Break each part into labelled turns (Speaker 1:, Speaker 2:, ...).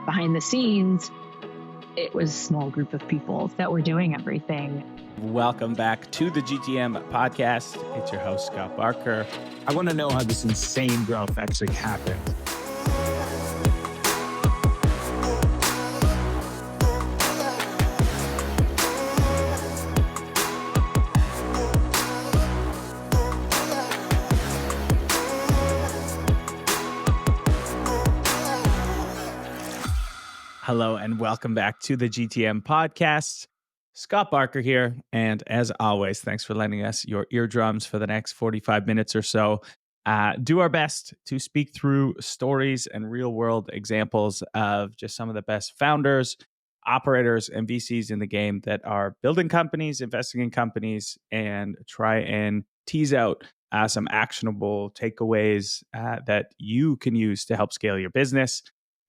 Speaker 1: behind the scenes, it was a small group of people that were doing everything.
Speaker 2: Welcome back to the GTM podcast. It's your host, Scott Barker.
Speaker 3: I want to know how this insane growth actually happened.
Speaker 2: Hello and welcome back to the GTM podcast. Scott Barker here. And as always, thanks for lending us your eardrums for the next 45 minutes or so. Do our best to speak through stories and real world examples of just some of the best founders, operators, and VCs in the game that are building companies, investing in companies, and try and tease out some actionable takeaways that you can use to help scale your business.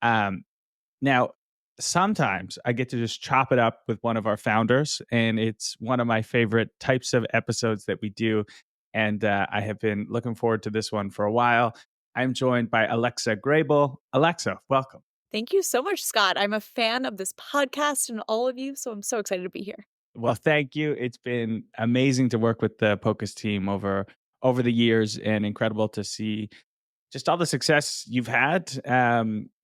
Speaker 2: Now, sometimes I get to just chop it up with one of our founders, and it's one of my favorite types of episodes that we do. And I have been looking forward to this one for a while. I'm joined by Alexa Grabell. Alexa, welcome.
Speaker 4: Thank you so much, Scott. I'm a fan of this podcast and all of you, so I'm so excited to be here.
Speaker 2: Well, thank you. It's been amazing to work with the Pocus team over the years, and incredible to see just all the success you've had.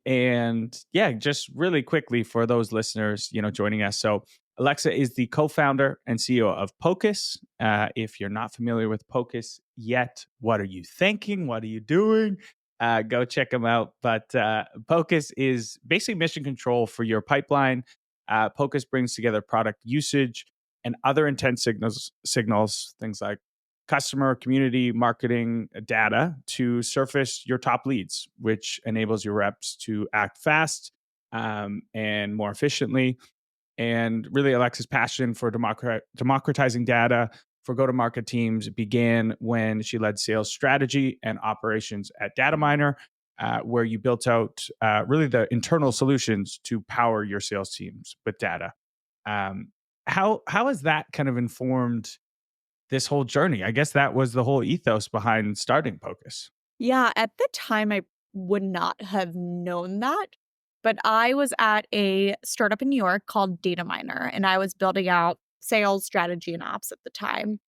Speaker 2: And yeah, just really quickly for those listeners, joining us. So Alexa is the co-founder and CEO of Pocus. If you're not familiar with Pocus yet, what are you thinking? What are you doing? Go check them out. But Pocus is basically mission control for your pipeline. Pocus brings together product usage and other intent signals, things like customer, community, marketing data to surface your top leads, which enables your reps to act fast and more efficiently. And really, Alexa's passion for democratizing data for go-to-market teams began when she led sales strategy and operations at Dataminr, where you built out really the internal solutions to power your sales teams with data. How has that kind of informed this whole journey? I guess that was the whole ethos behind starting Pocus.
Speaker 4: Yeah, at the time, I would not have known that, but I was at a startup in New York called Dataminr, and I was building out sales strategy and ops at the time.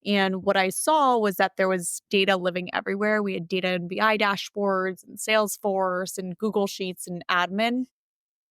Speaker 4: And what I saw was that there was data living everywhere. We had data in BI dashboards and Salesforce and Google Sheets and admin.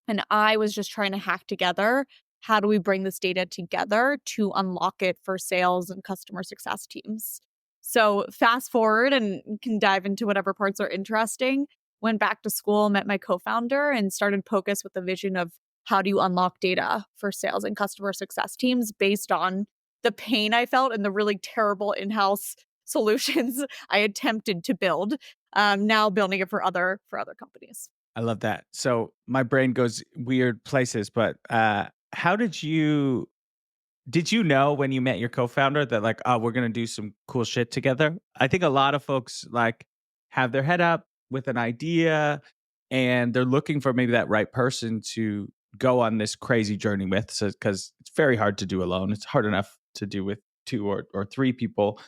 Speaker 4: And I was just trying to hack together, how do we bring this data together to unlock it for sales and customer success teams? So fast forward and can dive into whatever parts are interesting. Went back to school, met my co-founder, and started Pocus with the vision of how do you unlock data for sales and customer success teams based on the pain I felt and the really terrible in-house solutions I attempted to build. Now building it for other companies.
Speaker 2: I love that. So my brain goes weird places, but how did you know when you met your co-founder that like, oh, we're going to do some cool shit together? I think a lot of folks like have their head up with an idea and they're looking for maybe that right person to go on this crazy journey with. So, because it's very hard to do alone. It's hard enough to do with two or three people.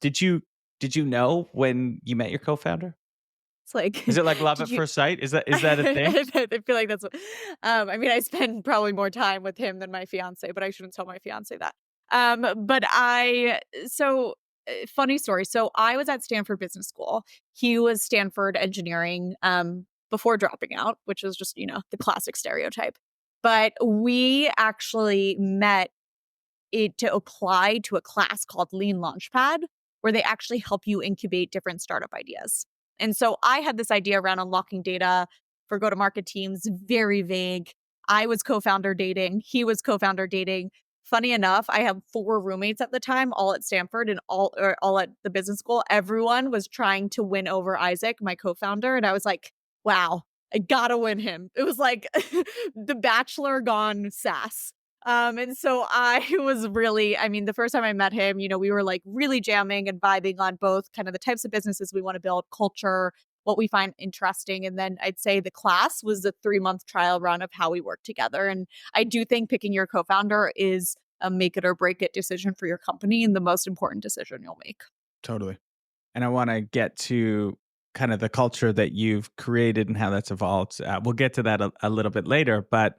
Speaker 2: Did you know when you met your co-founder?
Speaker 4: It's like,
Speaker 2: is it like love at first sight? Is that a thing?
Speaker 4: I feel like that's what, I mean, I spend probably more time with him than my fiance, but I shouldn't tell my fiance that. Funny story. So I was at Stanford Business School. He was Stanford engineering before dropping out, which is just, the classic stereotype. But we actually met it to apply to a class called Lean Launchpad, where they actually help you incubate different startup ideas. And so I had this idea around unlocking data for go-to-market teams, very vague. I was co-founder dating. He was co-founder dating. Funny enough, I have 4 roommates at the time, all at Stanford and all at the business school. Everyone was trying to win over Isaac, my co-founder. And I was like, wow, I gotta win him. It was like The Bachelor gone sass. And so I was really, the first time I met him, we were like really jamming and vibing on both kind of the types of businesses we want to build, culture, what we find interesting. And then I'd say the class was a 3-month trial run of how we work together. And I do think picking your co-founder is a make it or break it decision for your company and the most important decision you'll make.
Speaker 2: Totally. And I want to get to kind of the culture that you've created and how that's evolved. We'll get to that a little bit later, but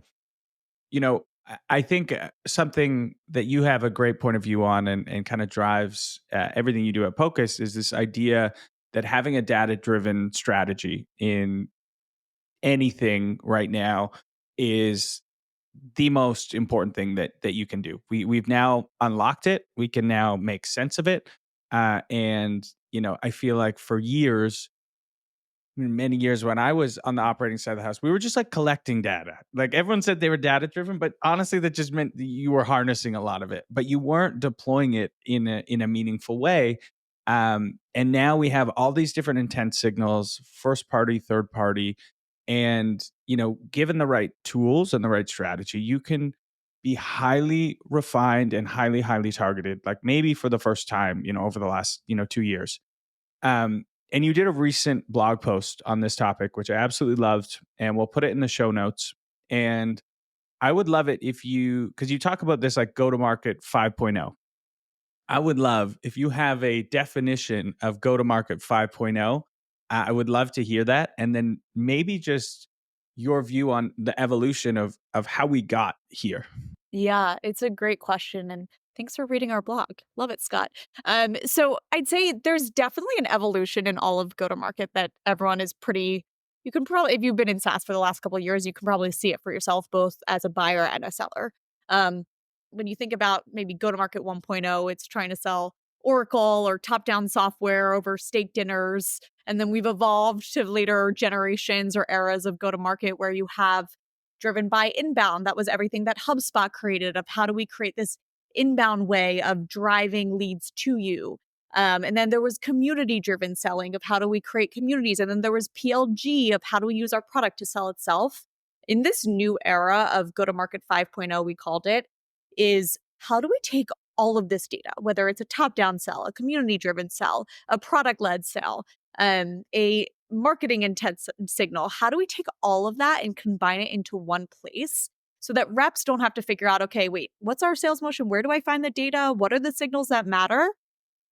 Speaker 2: I think something that you have a great point of view on and kind of drives everything you do at Pocus is this idea that having a data-driven strategy in anything right now is the most important thing that you can do. We've now unlocked it. We can now make sense of it. And I feel like for years, many years when I was on the operating side of the house, we were just like collecting data. Like everyone said they were data driven, but honestly, that just meant that you were harnessing a lot of it, but you weren't deploying it in a meaningful way. And now we have all these different intent signals, first party, third party, and given the right tools and the right strategy, you can be highly refined and highly targeted. Like maybe for the first time, over the last 2 years. And you did a recent blog post on this topic, which I absolutely loved, and we'll put it in the show notes. And I would love it if because you talk about this like go to market 5.0. I would love if you have a definition of go to market 5.0. I would love to hear that. And then maybe just your view on the evolution of how we got here.
Speaker 4: Yeah, it's a great question. And thanks for reading our blog. Love it, Scott. So I'd say there's definitely an evolution in all of go-to-market that everyone is pretty, you can probably, if you've been in SaaS for the last couple of years, you can probably see it for yourself, both as a buyer and a seller. When you think about maybe go-to-market 1.0, it's trying to sell Oracle or top-down software over steak dinners. And then we've evolved to later generations or eras of go-to-market where you have driven by inbound. That was everything that HubSpot created of how do we create this inbound way of driving leads to you. And then there was community driven selling of how do we create communities. And then there was PLG of how do we use our product to sell itself. In this new era of go-to-market 5.0, we called it, is how do we take all of this data, whether it's a top-down sell, a community-driven sell, a product-led sell, a marketing intent signal. How do we take all of that and combine it into one place so that reps don't have to figure out, okay, wait, what's our sales motion? Where do I find the data? What are the signals that matter?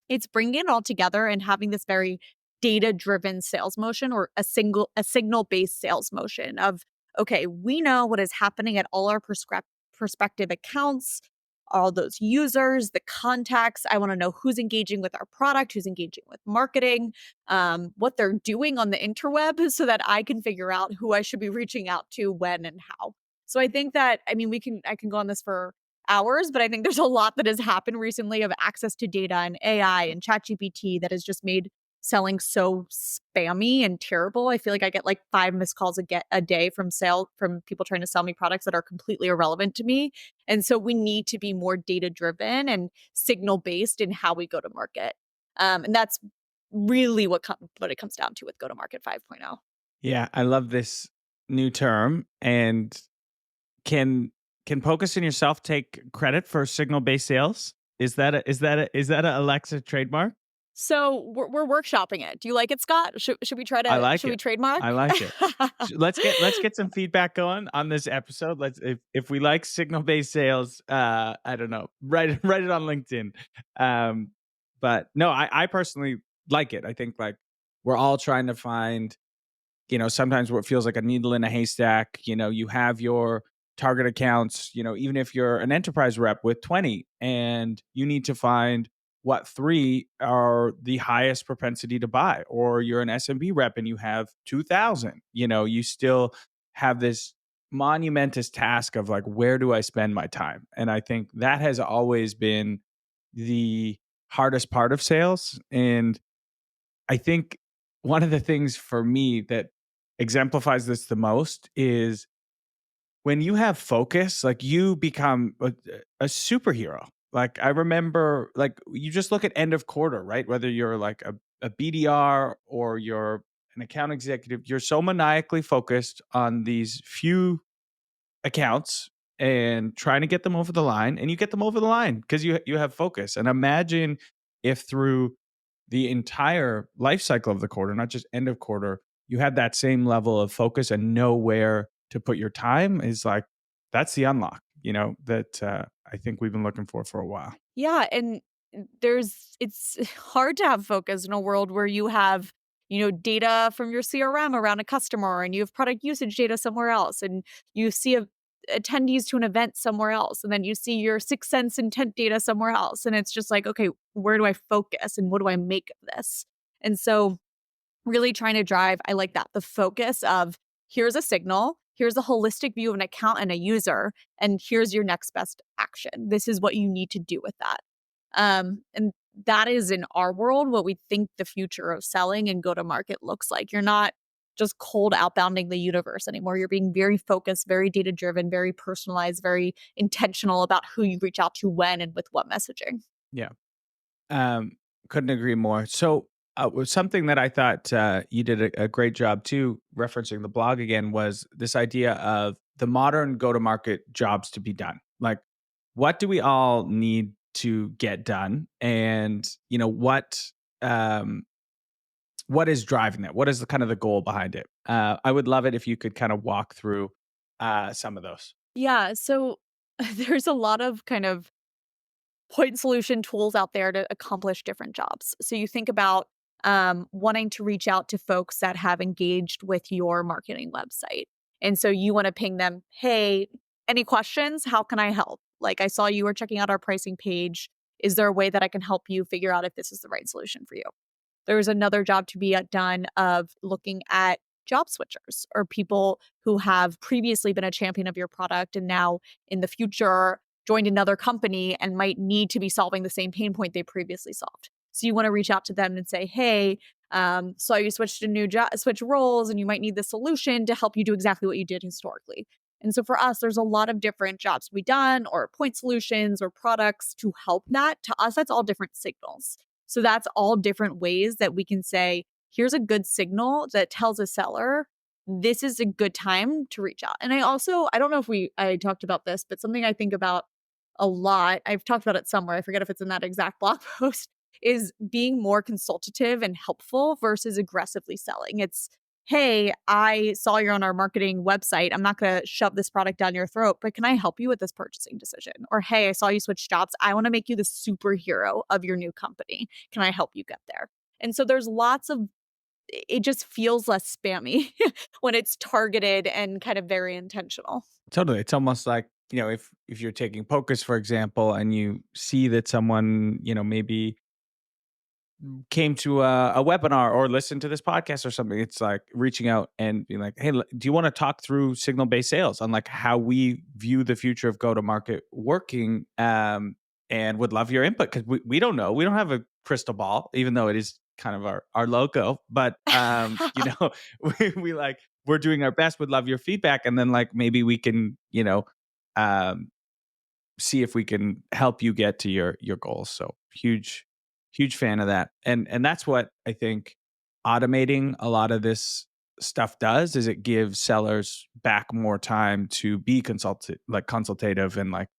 Speaker 4: It's bringing it all together and having this very data-driven sales motion or a signal-based sales motion of, okay, we know what is happening at all our prospective accounts, all those users, the contacts. I want to know who's engaging with our product, who's engaging with marketing, what they're doing on the interweb so that I can figure out who I should be reaching out to, when, and how. So I think that, I mean, I can go on this for hours, but I think there's a lot that has happened recently of access to data and AI and ChatGPT that has just made selling so spammy and terrible. I feel like I get like 5 missed calls a day from people trying to sell me products that are completely irrelevant to me. And so we need to be more data driven and signal based in how we go to market. And that's really what it comes down to with go to market 5.0.
Speaker 2: Yeah, I love this new term. And can Pocus and yourself take credit for signal based sales? Is that a Alexa trademark?
Speaker 4: So we're workshopping it. Do you like it, Scott? Should we try to?
Speaker 2: I like
Speaker 4: should
Speaker 2: it.
Speaker 4: we trademark?
Speaker 2: I like it. Let's get some feedback going on this episode. If we like signal based sales, I don't know, write it on LinkedIn. But no, I personally like it. I think like we're all trying to find, sometimes what feels like a needle in a haystack. You have your target accounts. Even if you're an enterprise rep with 20, and you need to find what 3 are the highest propensity to buy, or you're an SMB rep and you have 2,000, you still have this monumentous task of like, where do I spend my time? And I think that has always been the hardest part of sales. And I think one of the things for me that exemplifies this the most is when you have focus, like you become a superhero. Like I remember, like you just look at end of quarter, right? Whether you're like a BDR or you're an account executive, you're so maniacally focused on these few accounts and trying to get them over the line, and you get them over the line because you have focus. And imagine if through the entire life cycle of the quarter, not just end of quarter, you had that same level of focus and know where to put your time. Is like, that's the unlock, that I think we've been looking for a while.
Speaker 4: Yeah, and it's hard to have focus in a world where you have data from your CRM around a customer, and you have product usage data somewhere else, and you see attendees to an event somewhere else, and then you see your 6sense intent data somewhere else. And it's just like, okay, where do I focus and what do I make of this? And so really trying to drive, I like that, the focus of here's a signal, here's a holistic view of an account and a user, and here's your next best action. This is what you need to do with that. And that is, in our world, what we think the future of selling and go-to-market looks like. You're not just cold outbounding the universe anymore. You're being very focused, very data-driven, very personalized, very intentional about who you reach out to when and with what messaging.
Speaker 2: Yeah. Couldn't agree more. So, was something that I thought you did a great job too, referencing the blog again, was this idea of the modern go-to-market jobs to be done. Like, what do we all need to get done, and what is driving that? What is the kind of the goal behind it? I would love it if you could kind of walk through some of those.
Speaker 4: Yeah. So there's a lot of kind of point solution tools out there to accomplish different jobs. So you think about wanting to reach out to folks that have engaged with your marketing website. And so you want to ping them, hey, any questions? How can I help? Like, I saw you were checking out our pricing page. Is there a way that I can help you figure out if this is the right solution for you? There's another job to be done of looking at job switchers or people who have previously been a champion of your product and now in the future joined another company and might need to be solving the same pain point they previously solved. So you want to reach out to them and say, hey, saw you switched to new switch roles and you might need this solution to help you do exactly what you did historically. And so for us, there's a lot of different jobs to be done or point solutions or products to help that. To us, that's all different signals. So that's all different ways that we can say, here's a good signal that tells a seller, this is a good time to reach out. And I don't know if I talked about this, but something I think about a lot, I've talked about it somewhere, I forget if it's in that exact blog post, is being more consultative and helpful versus aggressively selling. It's, hey, I saw you're on our marketing website. I'm not going to shove this product down your throat, but can I help you with this purchasing decision? Or, hey, I saw you switch jobs. I want to make you the superhero of your new company. Can I help you get there? And so there's lots of, it just feels less spammy when it's targeted and kind of very intentional.
Speaker 2: Totally. It's almost like, if you're taking Pocus, for example, and you see that someone, maybe came to a webinar or listened to this podcast or something, it's like reaching out and being like, hey, do you want to talk through signal-based sales on like how we view the future of go-to-market working, and would love your input, because we don't know. We don't have a crystal ball, even though it is kind of our logo. But, we're doing our best, would love your feedback. And then like maybe we can, um, see if we can help you get to your goals. So huge fan of that. And that's what I think automating a lot of this stuff does, is it gives sellers back more time to be consultative and like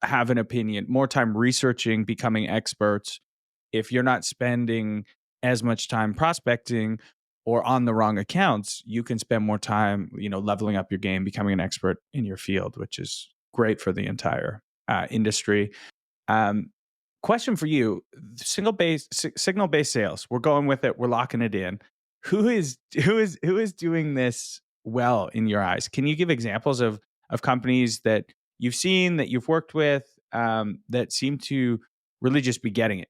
Speaker 2: have an opinion, more time researching, becoming experts. If you're not spending as much time prospecting or on the wrong accounts, you can spend more time, leveling up your game, becoming an expert in your field, which is great for the entire industry. Question for you: signal-based sales. We're going with it. We're locking it in. Who is doing this well in your eyes? Can you give examples of companies that you've seen, that you've worked with, that seem to really just be getting it?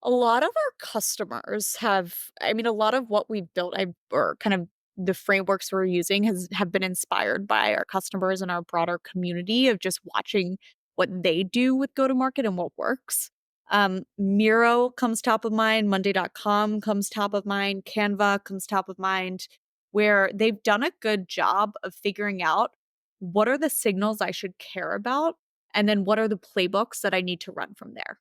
Speaker 4: A lot of our customers a lot of what we've built, or kind of the frameworks we're using have been inspired by our customers and our broader community of just watching what they do with go-to-market and what works. Miro comes top of mind, Monday.com comes top of mind, Canva comes top of mind, where they've done a good job of figuring out what are the signals I should care about, and then what are the playbooks that I need to run from there.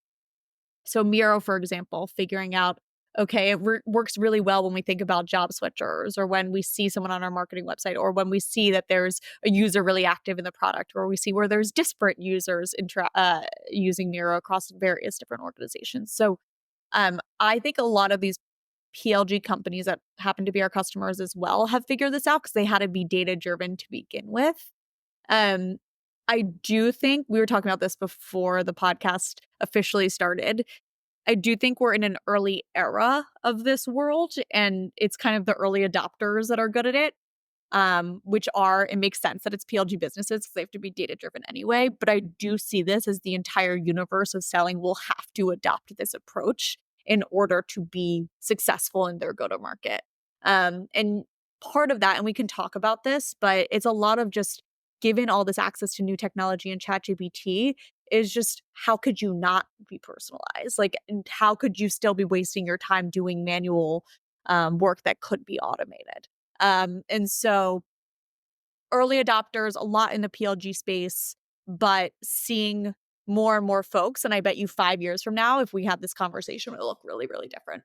Speaker 4: So Miro, for example, figuring out, okay, it works really well when we think about job switchers, or when we see someone on our marketing website, or when we see that there's a user really active in the product, or we see where there's disparate users using Miro across various different organizations. So I think a lot of these PLG companies that happen to be our customers as well have figured this out because they had to be data-driven to begin with. I do think, we were talking about this before the podcast officially started, I do think we're in an early era of this world, and it's kind of the early adopters that are good at it. It makes sense that it's PLG businesses because they have to be data driven anyway. But I do see this as the entire universe of selling will have to adopt this approach in order to be successful in their go to market. And part of that, and we can talk about this, but it's a lot of just given all this access to new technology and ChatGPT is just how could you not be personalized? Like, and how could you still be wasting your time doing manual work that could be automated? And so early adopters, a lot in the PLG space, but seeing more and more folks. And I bet you 5 years from now, if we have this conversation, it'll look really, really different.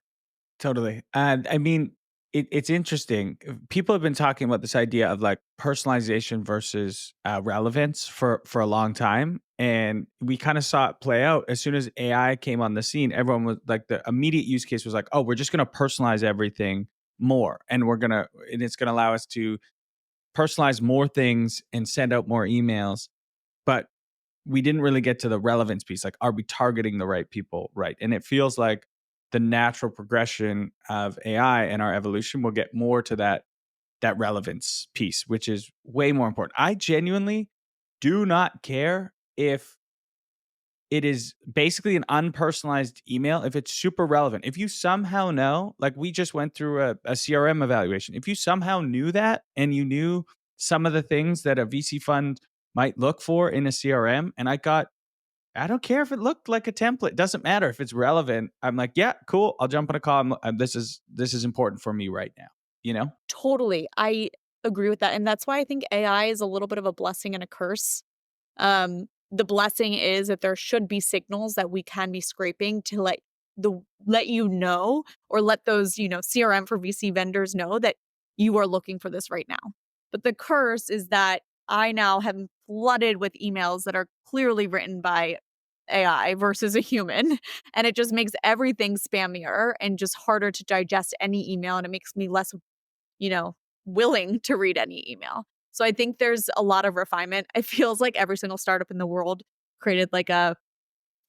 Speaker 2: Totally. And I mean, it's interesting. People have been talking about this idea of like personalization versus relevance for a long time, and we kind of saw it play out as soon as AI came on the scene. Everyone was like, the immediate use case was like, "Oh, we're just going to personalize everything more, and it's gonna allow us to personalize more things and send out more emails." But we didn't really get to the relevance piece. Like, are we targeting the right people? Right. And it feels like the natural progression of AI and our evolution will get more to that relevance piece, which is way more important. I genuinely do not care if it is basically an unpersonalized email, if it's super relevant. If you somehow know, like we just went through a CRM evaluation, if you somehow knew that and you knew some of the things that a VC fund might look for in a CRM, and I don't care if it looked like a template. It doesn't matter if it's relevant. I'm like, yeah, cool. I'll jump on a call. This is important for me right now. You know?
Speaker 4: Totally. I agree with that. And that's why I think AI is a little bit of a blessing and a curse. The blessing is that there should be signals that we can be scraping to let you know, or let those, CRM for VC vendors know that you are looking for this right now. But the curse is that I now have flooded with emails that are clearly written by AI versus a human. And it just makes everything spammier and just harder to digest any email. And it makes me less, you know, willing to read any email. So I think there's a lot of refinement. It feels like every single startup in the world created like a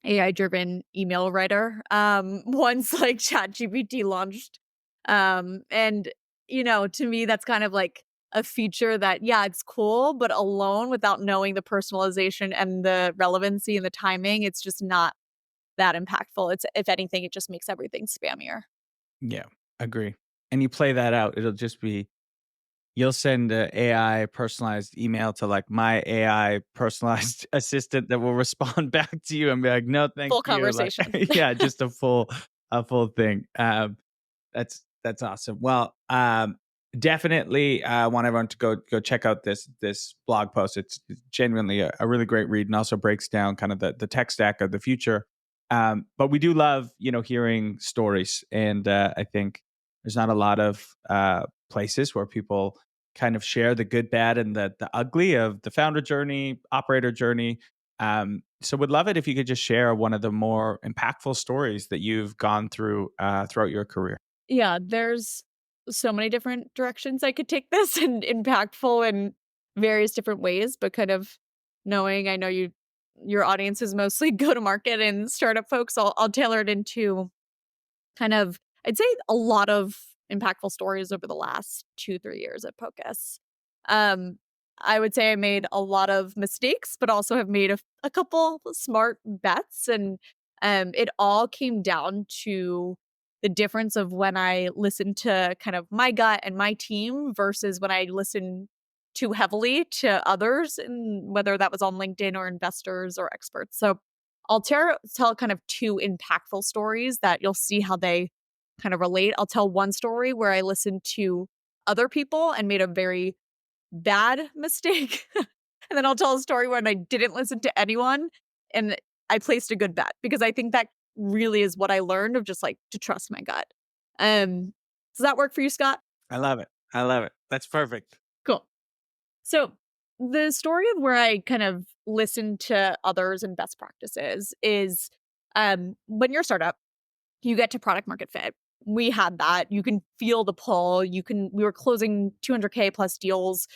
Speaker 4: AI driven email writer once like ChatGPT launched. And to me that's kind of like a feature that, yeah, it's cool, but alone without knowing the personalization and the relevancy and the timing, it's just not that impactful. It's, if anything, it just makes everything spammier.
Speaker 2: Yeah, agree. And you play that out, it'll just be you'll send a AI personalized email to like my AI personalized assistant that will respond back to you and be like, no, thank
Speaker 4: Full
Speaker 2: you. Like,
Speaker 4: conversation.
Speaker 2: yeah, just a full thing. That's awesome. Well, definitely want everyone to go check out this blog post. It's genuinely a really great read, and also breaks down kind of the tech stack of the future. But we do love hearing stories, and I think there's not a lot of places where people kind of share the good, bad, and the ugly of the founder journey, operator journey. So would love it if you could just share one of the more impactful stories that you've gone through throughout your career.
Speaker 4: Yeah, there's so many different directions I could take this and impactful in various different ways, but kind of knowing I know your audience is mostly go to market and startup folks, I'll tailor it into kind of, I'd say, a lot of impactful stories over the last 2-3 years at Pocus. Um, I would say I made a lot of mistakes, but also have made a couple smart bets. And it all came down to the difference of when I listened to kind of my gut and my team versus when I listened too heavily to others, and whether that was on LinkedIn or investors or experts. So I'll tell kind of two impactful stories that you'll see how they kind of relate. I'll tell one story where I listened to other people and made a very bad mistake. And then I'll tell a story when I didn't listen to anyone and I placed a good bet, because I think that really is what I learned, of just like to trust my gut. Does that work for you, Scott?
Speaker 2: I love it. I love it. That's perfect.
Speaker 4: Cool. So the story of where I kind of listen to others and best practices is when you're a startup, you get to product market fit. We had that. You can feel the pull. We were closing 200K plus deals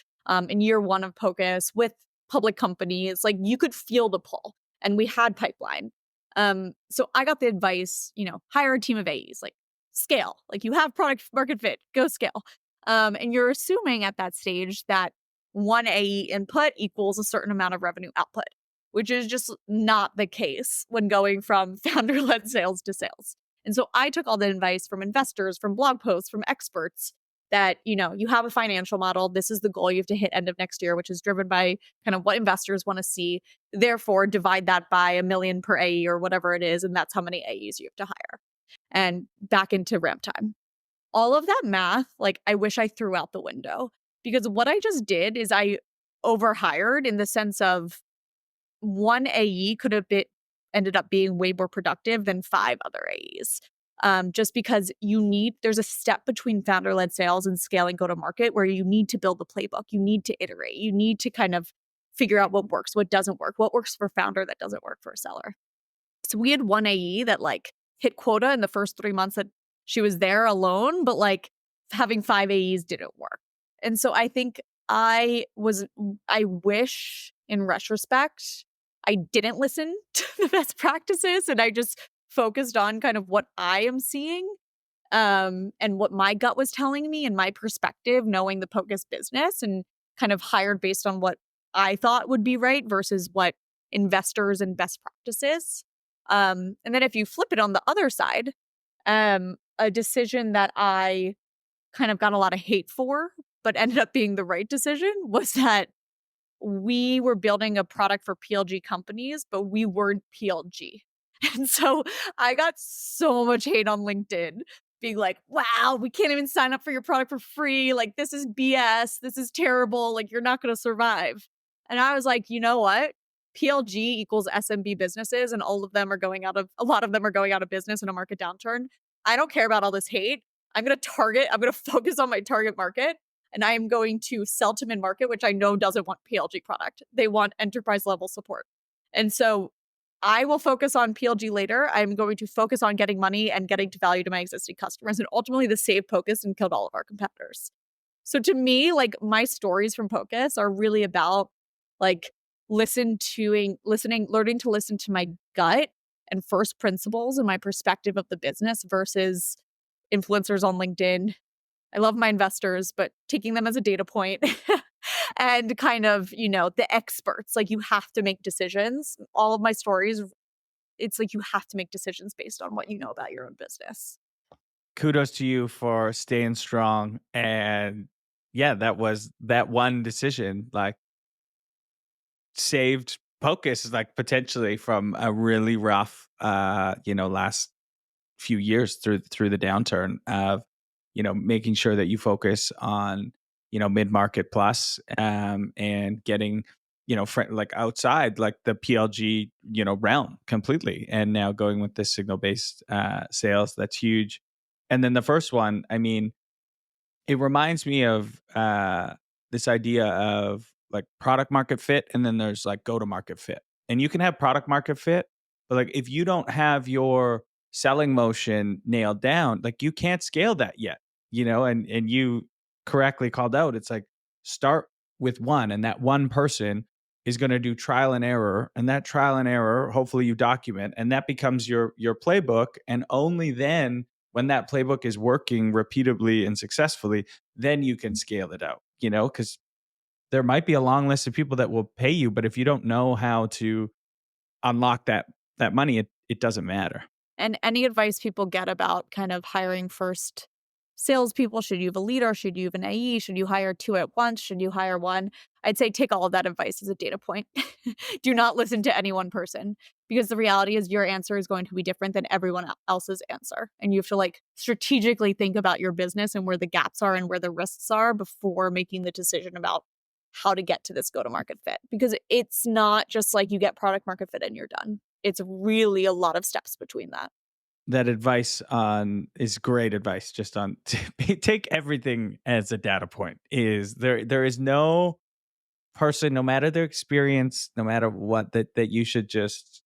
Speaker 4: in year one of Pocus with public companies. Like, you could feel the pull, and we had pipeline. So I got the advice, hire a team of AEs, like scale, like you have product market fit, go scale. And you're assuming at that stage that one AE input equals a certain amount of revenue output, which is just not the case when going from founder-led sales to sales. And so I took all the advice from investors, from blog posts, from experts that, you have a financial model. This is the goal you have to hit end of next year, which is driven by kind of what investors want to see. Therefore, divide that by 1 million per AE or whatever it is. And that's how many AEs you have to hire. And back into ramp time. All of that math, like I wish I threw out the window, because what I just did is I overhired in the sense of one AE could have ended up being way more productive than 5 other AEs. Just because there's a step between founder-led sales and scaling go-to-market where you need to build the playbook. You need to iterate. You need to kind of figure out what works, what doesn't work, what works for founder that doesn't work for a seller. So we had one AE that like hit quota in the first 3 months that she was there alone, but like having 5 AEs didn't work. And so I think I wish in retrospect, I didn't listen to the best practices and I just focused on kind of what I am seeing and what my gut was telling me and my perspective, knowing the Pocus business, and kind of hired based on what I thought would be right versus what investors and best practices. And then if you flip it on the other side, a decision that I kind of got a lot of hate for, but ended up being the right decision, was that we were building a product for PLG companies, but we weren't PLG. And so I got so much hate on LinkedIn being like, wow, we can't even sign up for your product for free. Like, this is BS. This is terrible. Like, you're not going to survive. And I was like, you know what? PLG equals SMB businesses, and a lot of them are going out of business in a market downturn. I don't care about all this hate. I'm going to focus on my target market. And I am going to sell to mid-market, which I know doesn't want PLG product. They want enterprise level support. And so I will focus on PLG later. I'm going to focus on getting money and getting to value to my existing customers. And ultimately this saved Pocus and killed all of our competitors. So to me, like my stories from Pocus are really about like learning to listen to my gut and first principles and my perspective of the business versus influencers on LinkedIn. I love my investors, but taking them as a data point and kind of, the experts, like you have to make decisions. All of my stories, it's like you have to make decisions based on what you know about your own business.
Speaker 2: Kudos to you for staying strong. And yeah, that one decision, like saved Pocus, like potentially from a really rough, last few years through the downturn of, making sure that you focus on, mid-market plus, and getting, like outside like the PLG, realm completely. And now going with this signal-based sales, that's huge. And then the first one, I mean, it reminds me of this idea of like product market fit, and then there's like go to market fit. And you can have product market fit, but like if you don't have your selling motion nailed down, like you can't scale that yet, and you correctly called out, it's like start with one, and that one person is going to do trial and error, and that trial and error hopefully you document, and that becomes your playbook. And only then, when that playbook is working repeatably and successfully, then you can scale it out, because there might be a long list of people that will pay you, but if you don't know how to unlock that money, it doesn't matter.
Speaker 4: And any advice people get about kind of hiring first salespeople, should you have a leader? Should you have an AE? Should you hire 2 at once? Should you hire 1? I'd say take all of that advice as a data point. Do not listen to any one person, because the reality is your answer is going to be different than everyone else's answer. And you have to like strategically think about your business and where the gaps are and where the risks are before making the decision about how to get to this go-to-market fit. Because it's not just like you get product market fit and you're done. It's really a lot of steps between that.
Speaker 2: That advice is great advice. Just on take everything as a data point. There is no person, no matter their experience, no matter what, that you should just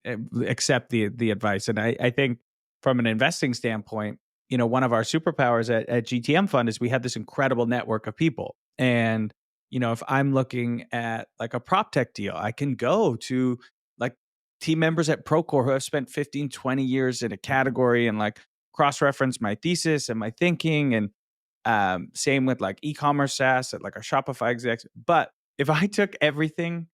Speaker 2: accept the advice. And I think from an investing standpoint, one of our superpowers at GTM Fund is we have this incredible network of people. And if I'm looking at like a prop tech deal, I can go to like team members at Procore who have spent 15, 20 years in a category and like cross-reference my thesis and my thinking. And same with like e-commerce SaaS at like our Shopify execs. But if I took everything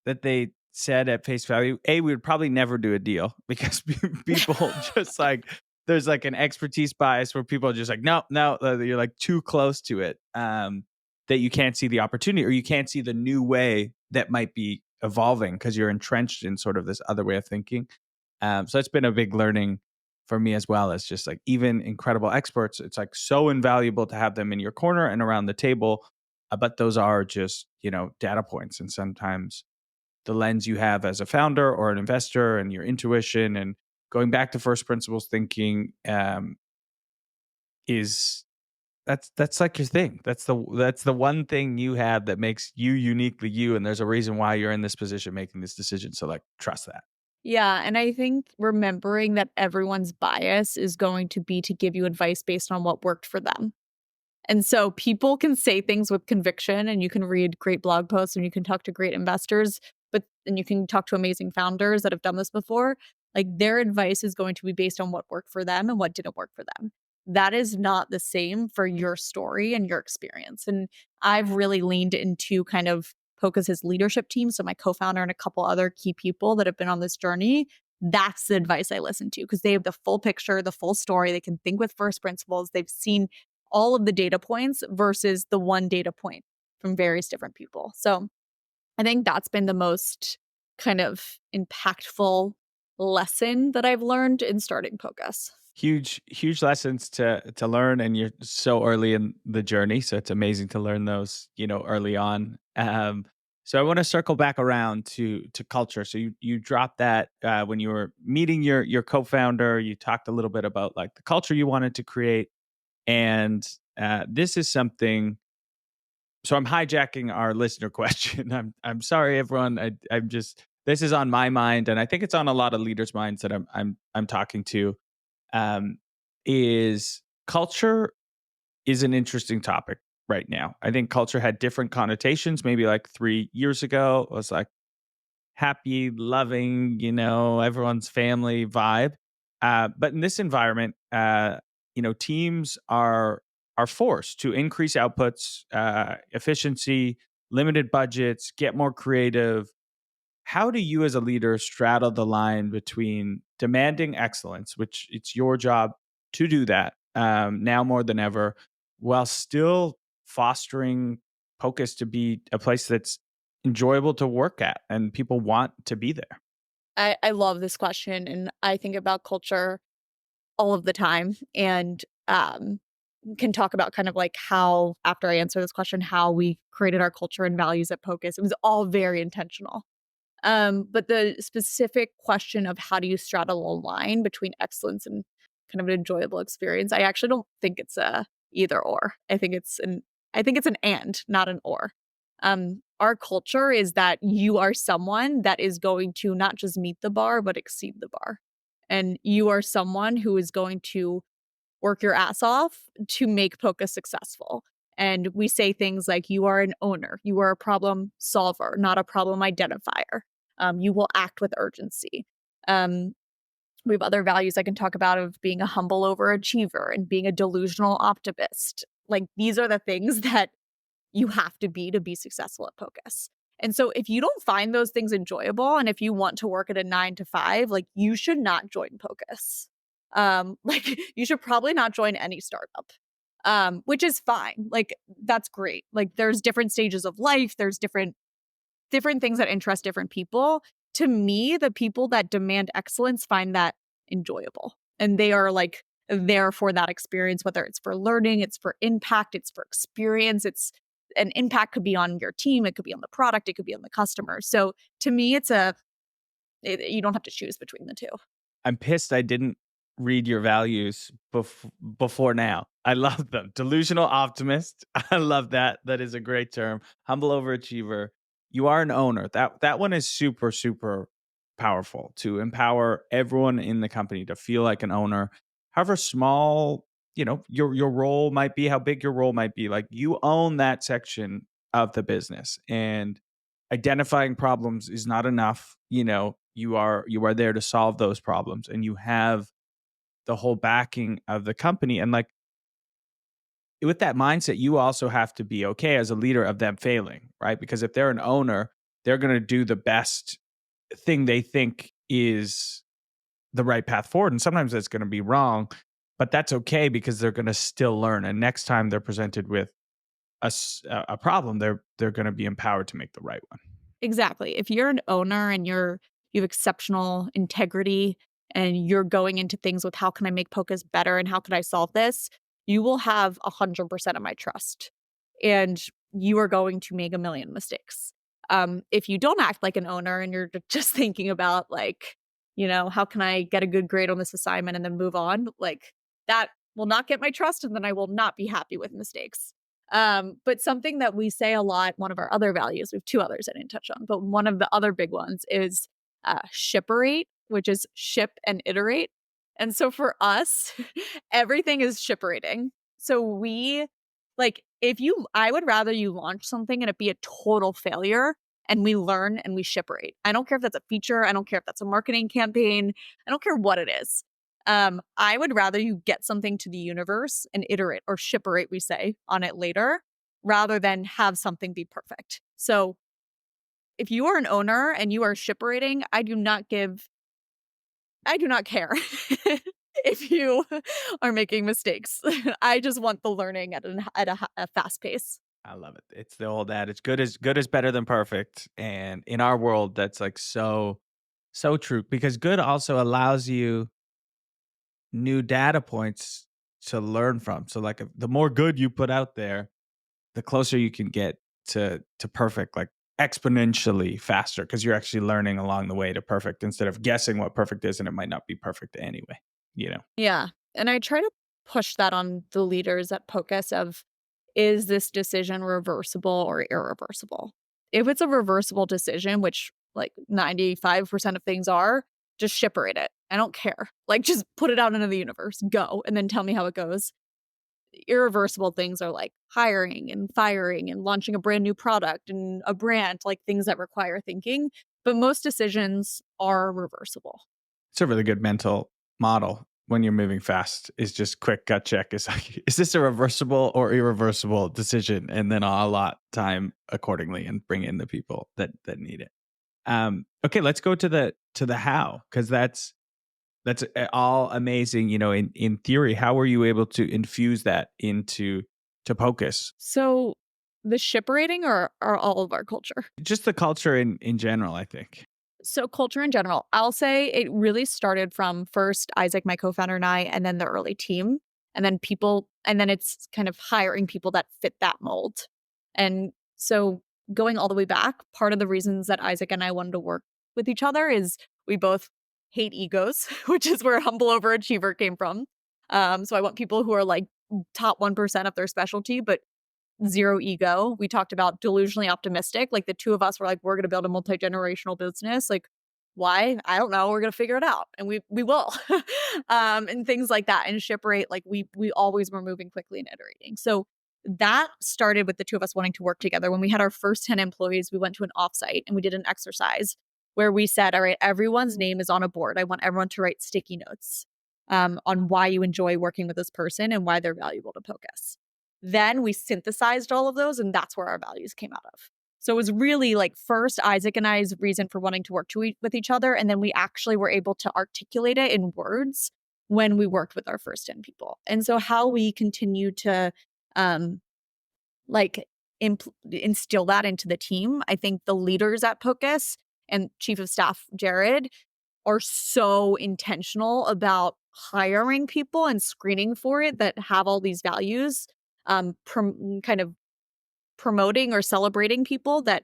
Speaker 2: that they said at face value, we would probably never do a deal because people just like, there's like an expertise bias where people are just like, no, you're like too close to it, that you can't see the opportunity or you can't see the new way that might be evolving because you're entrenched in sort of this other way of thinking. So it's been a big learning for me as well as just like even incredible experts. It's like so invaluable to have them in your corner and around the table. But those are just, data points. And sometimes the lens you have as a founder or an investor and your intuition and going back to first principles thinking is that's like your thing. That's the one thing you have that makes you uniquely you. And there's a reason why you're in this position making this decision. So like trust that.
Speaker 4: Yeah. And I think remembering that everyone's bias is going to be to give you advice based on what worked for them. And so people can say things with conviction and you can read great blog posts and you can talk to great investors, and you can talk to amazing founders that have done this before. Like their advice is going to be based on what worked for them and what didn't work for them. That is not the same for your story and your experience. And I've really leaned into kind of Pocus's leadership team. So my co-founder and a couple other key people that have been on this journey, that's the advice I listen to because they have the full picture, the full story. They can think with first principles. They've seen all of the data points versus the one data point from various different people. So I think that's been the most kind of impactful lesson that I've learned in starting Pocus.
Speaker 2: Huge lessons to learn, and you're so early in the journey, so it's amazing to learn those early on. So I want to circle back around to culture. So you dropped that when you were meeting your co-founder. You talked a little bit about like the culture you wanted to create, and this is something. So I'm hijacking our listener question. I'm sorry, everyone. I'm just, this is on my mind, and I think it's on a lot of leaders' minds that I'm talking to. Is culture is an interesting topic right now. I think culture had different connotations. Maybe like 3 years ago, it was like happy, loving, everyone's family vibe. But in this environment, teams are forced to increase outputs, efficiency, limited budgets, get more creative. How do you as a leader straddle the line between demanding excellence, which it's your job to do that now more than ever, while still fostering Pocus to be a place that's enjoyable to work at and people want to be there?
Speaker 4: I love this question, and I think about culture all of the time, and can talk about kind of like how, after I answer this question, how we created our culture and values at Pocus. It was all very intentional. But the specific question of how do you straddle a line between excellence and kind of an enjoyable experience, I actually don't think it's a either or. I think it's an and, not an or. Our culture is that you are someone that is going to not just meet the bar, but exceed the bar. And you are someone who is going to work your ass off to make Pocus successful. And we say things like, you are an owner, you are a problem solver, not a problem identifier. You will act with urgency. We have other values I can talk about of being a humble overachiever and being a delusional optimist. Like these are the things that you have to be successful at Pocus. And so if you don't find those things enjoyable, and if you want to work at a 9 to 5, like you should not join Pocus. Like you should probably not join any startup. Which is fine. Like that's great. Like there's different stages of life. There's different things that interest different people. To me, the people that demand excellence find that enjoyable. And they are like there for that experience, whether it's for learning, it's for impact, it's for experience. It's an impact could be on your team. It could be on the product. It could be on the customer. So to me, you don't have to choose between the two.
Speaker 2: I'm pissed I didn't read your values before now. I love them. Delusional optimist. I love that. That is a great term. Humble overachiever. You are an owner. That one is super, super powerful to empower everyone in the company to feel like an owner. However small, your role might be, how big your role might be. Like you own that section of the business, and identifying problems is not enough. You are there to solve those problems, and you have the whole backing of the company. And like with that mindset, you also have to be okay as a leader of them failing, right? Because if they're an owner, they're going to do the best thing they think is the right path forward. And sometimes that's going to be wrong, but that's okay because they're going to still learn. And next time they're presented with a problem, they're going to be empowered to make the right one.
Speaker 4: Exactly. If you're an owner and you have exceptional integrity and you're going into things with how can I make Pocus better and how can I solve this, you will have 100% of my trust. And you are going to make a million mistakes. If you don't act like an owner and you're just thinking about like, how can I get a good grade on this assignment and then move on, like that will not get my trust and then I will not be happy with mistakes. But something that we say a lot, one of our other values, we have two others I didn't touch on, but one of the other big ones is shipperate, which is ship and iterate. And so for us, everything is shipperating. So I would rather you launch something and it be a total failure and we learn and we shipperate. I don't care if that's a feature. I don't care if that's a marketing campaign. I don't care what it is. I would rather you get something to the universe and iterate or shipperate, we say, on it later, rather than have something be perfect. So if you are an owner and you are shipperating, I do not care if you are making mistakes. I just want the learning at a fast pace.
Speaker 2: I love it. It's the old adage, good is better than perfect. And in our world, that's like so true, because good also allows you new data points to learn from. So like the more good you put out there, the closer you can get to perfect, like exponentially faster, because you're actually learning along the way to perfect instead of guessing what perfect is and it might not be perfect anyway.
Speaker 4: Yeah. And I try to push that on the leaders at Pocus of, is this decision reversible or irreversible? If it's a reversible decision, which like 95% of things are, just shipperate it. I don't care. Like just put it out into the universe, go, and then tell me how it goes. Irreversible things are like hiring and firing and launching a brand new product and a brand, like things that require thinking. But most decisions are reversible.
Speaker 2: It's a really good mental model when you're moving fast, is just quick gut check. Is like, is this a reversible or irreversible decision? And then I'll allot time accordingly and bring in the people that need it. Okay, let's go to the how, because that's all amazing. In theory, how were you able to infuse that into Pocus?
Speaker 4: So the shipperating are all of our culture.
Speaker 2: Just the culture in general, I think.
Speaker 4: So culture in general, I'll say it really started from first Isaac, my co-founder, and I, and then the early team, and then people, and then it's kind of hiring people that fit that mold. And so going all the way back, part of the reasons that Isaac and I wanted to work with each other is we both hate egos, which is where humble overachiever came from. So I want people who are like top 1% of their specialty, but zero ego. We talked about delusionally optimistic. Like the two of us were like, we're going to build a multi-generational business. Like, why? I don't know. We're going to figure it out, and we will. And things like that. And shipperate, like we always were moving quickly and iterating. So that started with the two of us wanting to work together. When we had our first 10 employees, we went to an offsite and we did an exercise where we said, all right, everyone's name is on a board. I want everyone to write sticky notes on why you enjoy working with this person and why they're valuable to Pocus. Then we synthesized all of those, and that's where our values came out of. So it was really like first Isaac and I's reason for wanting to work with each other, and then we actually were able to articulate it in words when we worked with our first 10 people. And so how we continue to instill that into the team, I think the leaders at Pocus and Chief of Staff Jared are so intentional about hiring people and screening for it that have all these values, kind of promoting or celebrating people that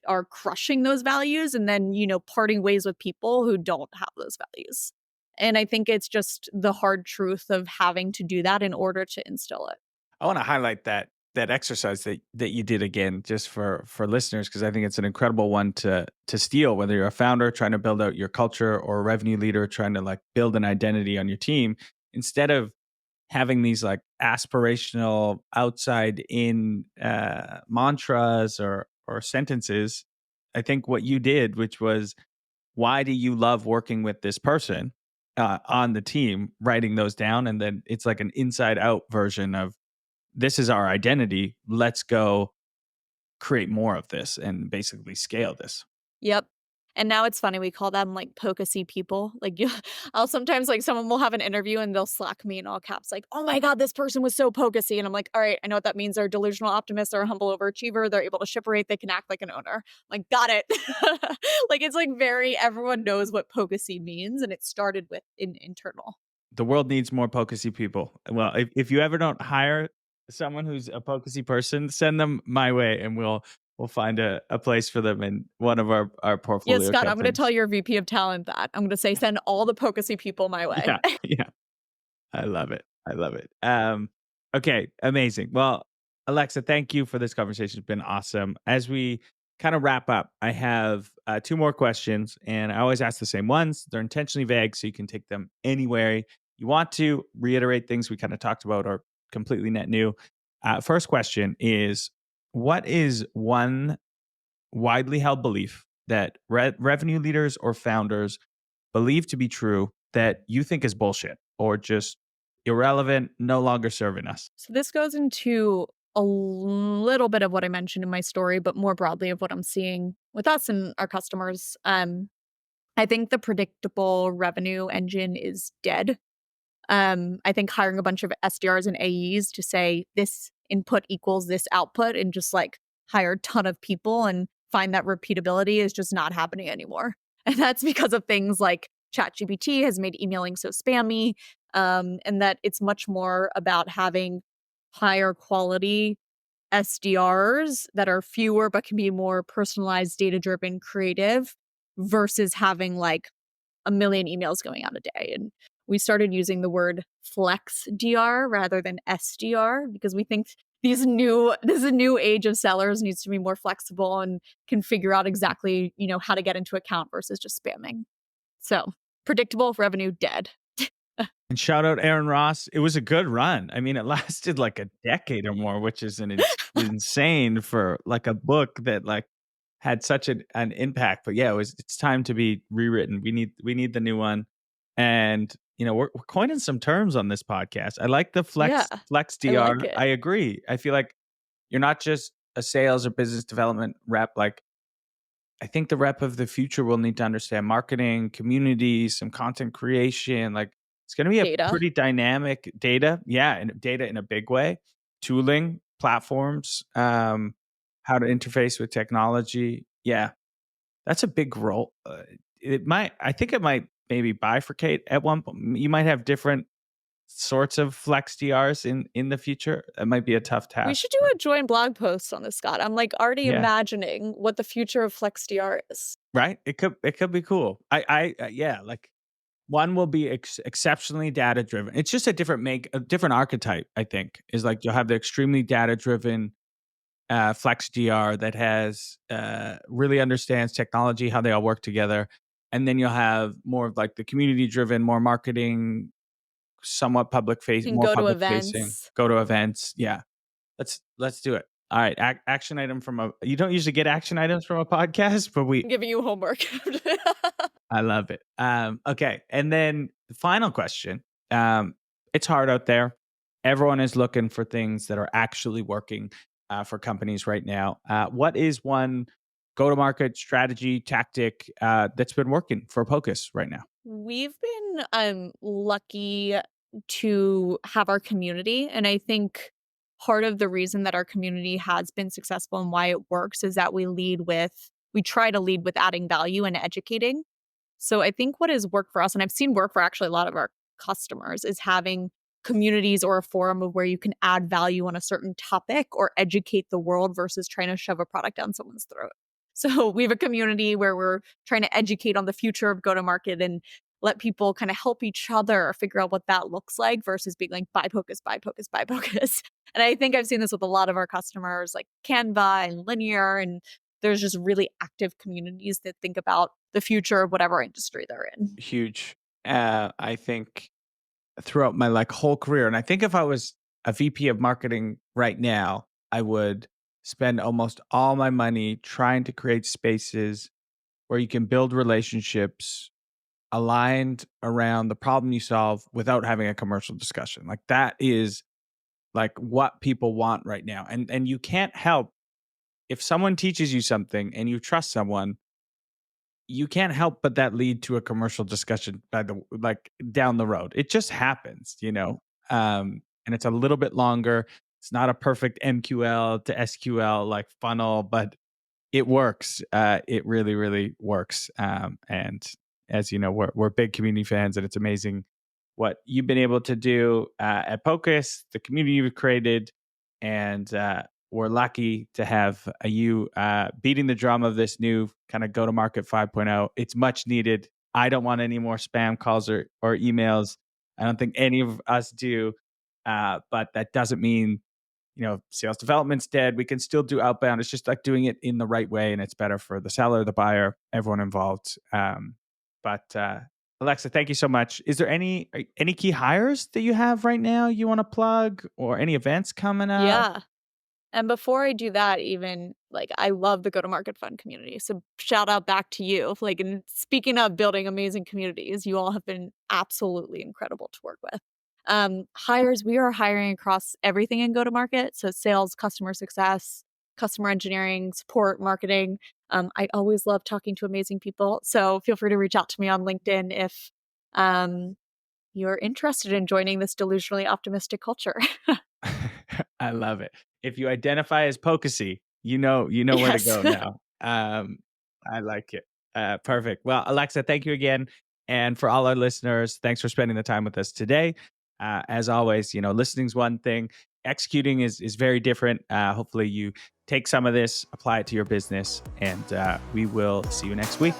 Speaker 4: are crushing those values, and then, parting ways with people who don't have those values. And I think it's just the hard truth of having to do that in order to instill it.
Speaker 2: I want to highlight that exercise that you did again, just for listeners, because I think it's an incredible one to steal, whether you're a founder trying to build out your culture or a revenue leader trying to like build an identity on your team. Instead of having these like aspirational outside in mantras or sentences, I think what you did, which was why do you love working with this person on the team, writing those down. And then it's like an inside out version of this is our identity. Let's go create more of this and basically scale this.
Speaker 4: Yep. And now it's funny, we call them like Pocusy people. Like you I'll sometimes like someone will have an interview and they'll Slack me in all caps, like, oh my God, this person was so Pocusy. And I'm like, all right, I know what that means. They're a delusional optimist, they're a humble overachiever, they're able to ship rate, they can act like an owner. I'm like, got it. Like it's like very everyone knows what Pocusy means. And it started with internal.
Speaker 2: The world needs more Pocusy people. Well, if you ever don't hire someone who's a Pocusy person, send them my way and we'll find a place for them in one of our portfolio
Speaker 4: Yeah, Scott, I'm going to
Speaker 2: companies.
Speaker 4: tell your VP of talent that. I'm going to say, send all the Pocusy people my way.
Speaker 2: Yeah, yeah. I love it. I love it. Okay, amazing. Well, Alexa, thank you for this conversation. It's been awesome. As we kind of wrap up, I have 2 more questions, and I always ask the same ones. They're intentionally vague, so you can take them anywhere you want to. Reiterate things we kind of talked about or completely net new. First question is, what is one widely held belief that revenue leaders or founders believe to be true that you think is bullshit or just irrelevant, no longer serving us?
Speaker 4: So this goes into a little bit of what I mentioned in my story, but more broadly of what I'm seeing with us and our customers. I think the predictable revenue engine is dead. I think hiring a bunch of SDRs and AEs to say this input equals this output and just like hire a ton of people and find that repeatability is just not happening anymore. And that's because of things like ChatGPT has made emailing so spammy, and that it's much more about having higher quality SDRs that are fewer but can be more personalized, data driven, creative versus having like a million emails going out a day. And we started using the word flex DR rather than SDR because we think this is a new age of sellers needs to be more flexible and can figure out exactly, how to get into account versus just spamming. So predictable revenue dead.
Speaker 2: And shout out Aaron Ross. It was a good run. I mean, it lasted like a decade or more, which is insane for like a book that like had such an impact. But yeah, it's time to be rewritten. We need the new one. And we're coining some terms on this podcast. I like the flex DR.
Speaker 4: like it.
Speaker 2: I agree. I feel like you're not just a sales or business development rep. Like I think the rep of the future will need to understand marketing, community, some content creation. Like it's going to be
Speaker 4: Data.
Speaker 2: a pretty dynamic data. Yeah. And data in a big way, tooling, platforms, how to interface with technology. Yeah. That's a big role. I think it might maybe bifurcate at one point. You might have different sorts of flex DRs in the future. It might be a tough task.
Speaker 4: We should do a joint blog post on this, Scott. I'm like already imagining what the future of flex DR is.
Speaker 2: Right? It could be cool. Yeah, like one will be exceptionally data driven. It's just a different archetype. I think is like you'll have the extremely data driven flex DR that has really understands technology, how they all work together, and then you'll have more of like the community driven, more marketing, somewhat public facing, more public facing. Go to events. Yeah, let's do it. All right, action item from you don't usually get action items from a podcast, but
Speaker 4: I'm giving you homework.
Speaker 2: I love it. Okay, and then the final question. It's hard out there. Everyone is looking for things that are actually working for companies right now. What is one go-to-market strategy tactic that's been working for Pocus right now?
Speaker 4: We've been lucky to have our community, and I think part of the reason that our community has been successful and why it works is that we try to lead with adding value and educating. So I think what has worked for us, and I've seen work for actually a lot of our customers, is having communities or a forum of where you can add value on a certain topic or educate the world versus trying to shove a product down someone's throat. So we have a community where we're trying to educate on the future of go-to-market and let people kind of help each other figure out what that looks like versus being like, buy Pocus, buy Pocus, buy Pocus. And I think I've seen this with a lot of our customers like Canva and Linear, and there's just really active communities that think about the future of whatever industry they're in.
Speaker 2: Huge. I think throughout my like whole career, and I think if I was a VP of marketing right now, I would spend almost all my money trying to create spaces where you can build relationships aligned around the problem you solve without having a commercial discussion. Like that is like what people want right now. And you can't help if someone teaches you something and you trust someone, you can't help but that lead to a commercial discussion by the like down the road. It just happens, you know. And it's a little bit longer. It's not a perfect MQL to SQL like funnel, but it works. It really, really works. And as you know, we're big community fans, and it's amazing what you've been able to do at Pocus, the community you've created, and we're lucky to have you beating the drum of this new kind of go-to-market 5.0. It's much needed. I don't want any more spam calls or emails. I don't think any of us do. But that doesn't mean sales development's dead. We can still do outbound. It's just like doing it in the right way, and it's better for the seller, the buyer, everyone involved. But Alexa, thank you so much. Is there any key hires that you have right now you want to plug, or any events coming up?
Speaker 4: Yeah. And before I do that, even like I love the go-to-market fund community. So shout out back to you. Like, and speaking of building amazing communities, you all have been absolutely incredible to work with. Hires, we are hiring across everything in go-to-market. So sales, customer success, customer engineering, support, marketing. I always love talking to amazing people. So feel free to reach out to me on LinkedIn if you're interested in joining this delusionally optimistic culture.
Speaker 2: I love it. If you identify as Pocusy, you know where to
Speaker 4: Yes.
Speaker 2: go now. I like it. Perfect. Well, Alexa, thank you again. And for all our listeners, thanks for spending the time with us today. As always, listening's one thing. Executing is very different. Hopefully you take some of this, apply it to your business, and we will see you next week.